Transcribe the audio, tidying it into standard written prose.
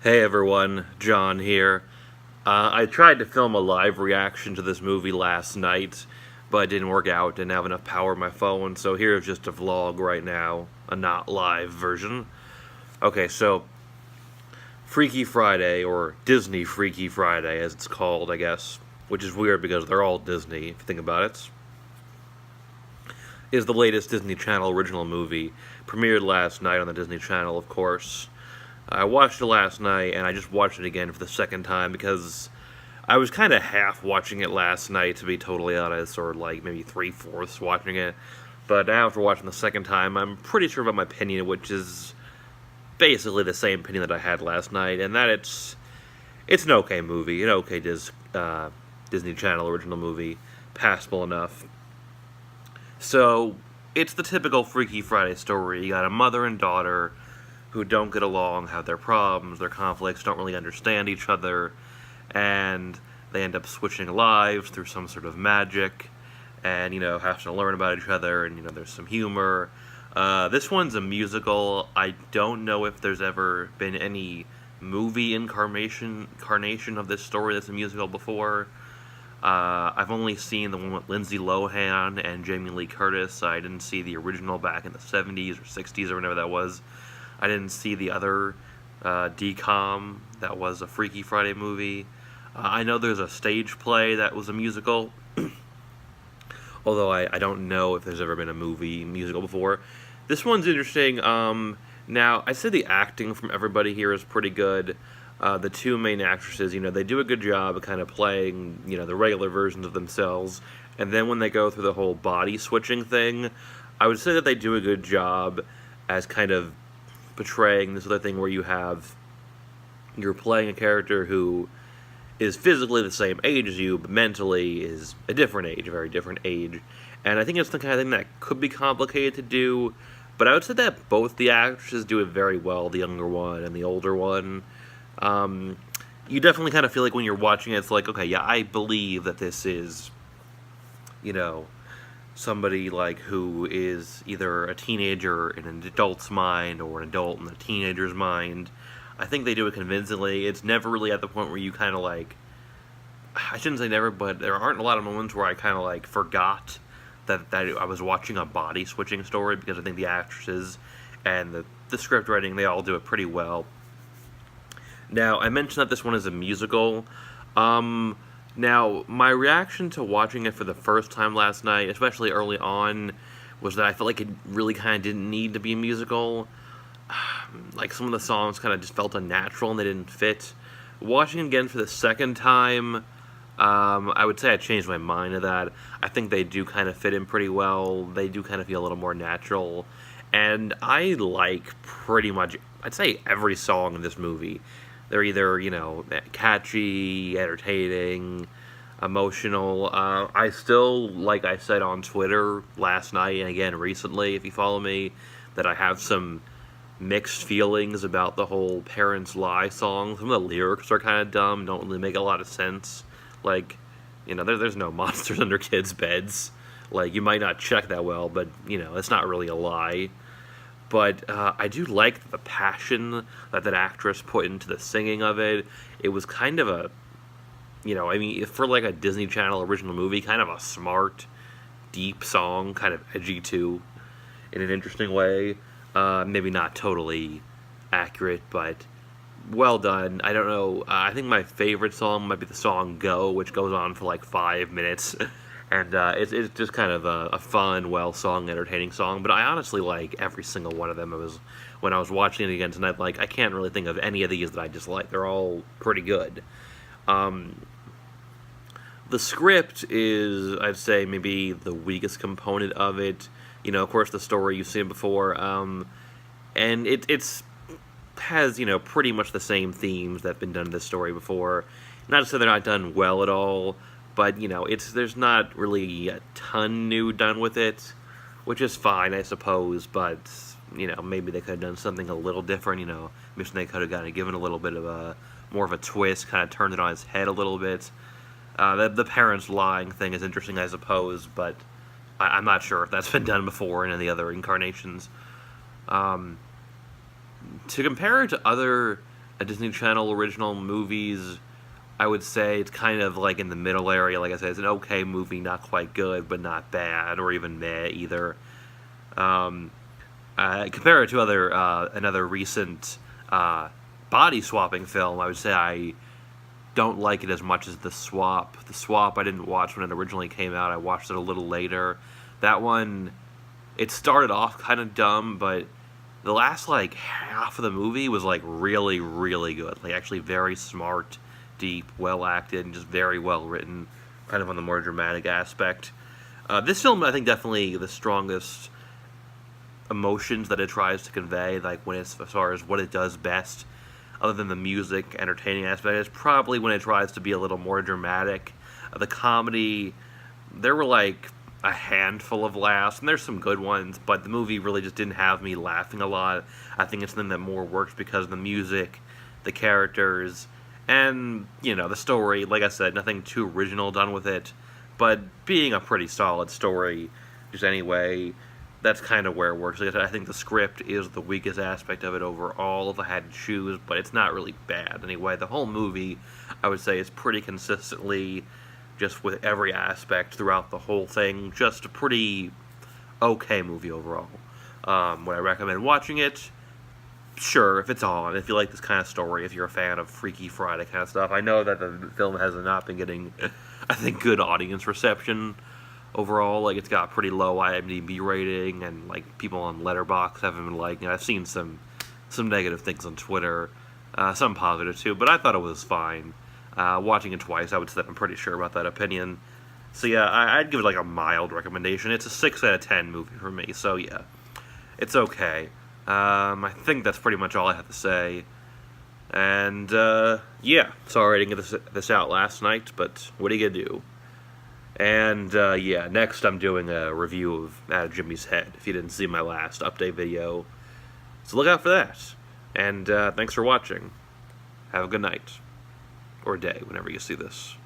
Hey everyone, John here. I tried to film a live reaction to this movie last night, but it didn't work out. Didn't have enough power on my phone, so here's just a vlog right now, a not live version. Okay, so Freaky Friday, or Disney Freaky Friday as it's called, I guess, which is weird because they're all Disney, if you think about it, is the latest Disney Channel original movie. Premiered last night on the Disney Channel, of course. I watched it last night, and I just watched it again for the second time because I was kind of half watching it last night, to be totally honest, or like maybe 3/4 watching it. But now, after watching the second time, I'm pretty sure about my opinion, which is basically the same opinion that I had last night, and that it's an okay movie, an okay Disney Channel original movie, passable enough. So, it's the typical Freaky Friday story. You got a mother and daughter who don't get along, have their problems, their conflicts, don't really understand each other, and they end up switching lives through some sort of magic, and, have to learn about each other, and, there's some humor. This one's a musical. I don't know if there's ever been any movie incarnation of this story that's a musical before. I've only seen the one with Lindsay Lohan and Jamie Lee Curtis. I didn't see the original back in the 70s or 60s or whenever that was. I didn't see the other DCOM that was a Freaky Friday movie. I know there's a stage play that was a musical, although I don't know if there's ever been a musical before. This one's interesting. Now, I said the acting from everybody here is pretty good. The two main actresses, they do a good job of kind of playing, the regular versions of themselves. And then when they go through the whole body switching thing, I would say that they do a good job as kind of portraying this other thing where you're playing a character who is physically the same age as you, but mentally is a different age, a very different age. And I think it's the kind of thing that could be complicated to do, but I would say that both the actresses do it very well, the younger one and the older one. You definitely kind of feel like when you're watching it, it's like, okay, yeah, I believe that this is, somebody like who is either a teenager in an adult's mind or an adult in a teenager's mind. I think they do it convincingly. It's never really at the point where you kind of like, I shouldn't say never, but there aren't a lot of moments where I kind of like forgot that I was watching a body switching story, because I think the actresses and the script writing, they all do it pretty well. Now, I mentioned that this one is a musical. Now, my reaction to watching it for the first time last night, especially early on, was that I felt like it really kind of didn't need to be a musical. Like, some of the songs kind of just felt unnatural and they didn't fit. Watching it again for the second time, I would say I changed my mind to that. I think they do kind of fit in pretty well. They do kind of feel a little more natural. And I like pretty much, I'd say, every song in this movie. They're either, catchy, entertaining, emotional. I still, like I said on Twitter last night, and again recently, if you follow me, that I have some mixed feelings about the whole Parents Lie song. Some of the lyrics are kind of dumb, don't really make a lot of sense. Like, there's no monsters under kids' beds. Like, you might not check that well, but, it's not really a lie. But I do like the passion that actress put into the singing of it. It was kind of a, for like a Disney Channel original movie, kind of a smart, deep song, kind of edgy too, in an interesting way. Maybe not totally accurate, but well done. I don't know. I think my favorite song might be the song Go, which goes on for like 5 minutes. And it's just kind of a fun, well-sung, entertaining song. But I honestly like every single one of them. When I was watching it again tonight, like, I can't really think of any of these that I dislike. They're all pretty good. The script is, I'd say, maybe the weakest component of it. Of course, the story you've seen before. And it's has, pretty much the same themes that have been done in this story before. Not to say they're not done well at all, but, there's not really a ton new done with it, which is fine, I suppose, but, maybe they could have done something a little different, maybe they could have kind of given a little bit of more of a twist, kind of turned it on its head a little bit. The parents lying thing is interesting, I suppose, but I'm not sure if that's been done before in any other incarnations. To compare it to other Disney Channel original movies, I would say it's kind of like in the middle area. Like I said, it's an okay movie, not quite good, but not bad, or even meh either. Um, Compare it to another recent body swapping film, I would say I don't like it as much as The Swap. The Swap I didn't watch when it originally came out. I watched it a little later. That one, it started off kind of dumb, but the last like half of the movie was like really, really good. Like actually very smart, deep, well acted, and just very well written. Kind of on the more dramatic aspect. This film, I think, definitely the strongest emotions that it tries to convey. Like when it's as far as what it does best, other than the music, entertaining aspect, is probably when it tries to be a little more dramatic. The comedy, there were like a handful of laughs, and there's some good ones, but the movie really just didn't have me laughing a lot. I think it's something that more works because of the music, the characters, and, the story. Like I said, nothing too original done with it, but being a pretty solid story, just anyway, that's kind of where it works. Like I said, I think the script is the weakest aspect of it overall, if I had to choose, but it's not really bad anyway. The whole movie, I would say, is pretty consistently, just with every aspect throughout the whole thing, just a pretty okay movie overall. Would I recommend watching it? Sure, if it's on, if you like this kind of story, if you're a fan of Freaky Friday kind of stuff. I know that the film has not been getting, I think, good audience reception overall. Like, it's got pretty low IMDb rating, and like people on Letterboxd haven't been liking it. I've seen some negative things on Twitter, some positive too, but I thought it was fine. Watching it twice, I would say I'm pretty sure about that opinion. So yeah, I'd give it like a mild recommendation. It's a 6 out of 10 movie for me, so yeah, it's okay. I think that's pretty much all I have to say. And yeah, sorry I didn't get this out last night, but what are you gonna do? And yeah, next I'm doing a review of Out of Jimmy's Head, if you didn't see my last update video. So look out for that. And thanks for watching. Have a good night. Or day, whenever you see this.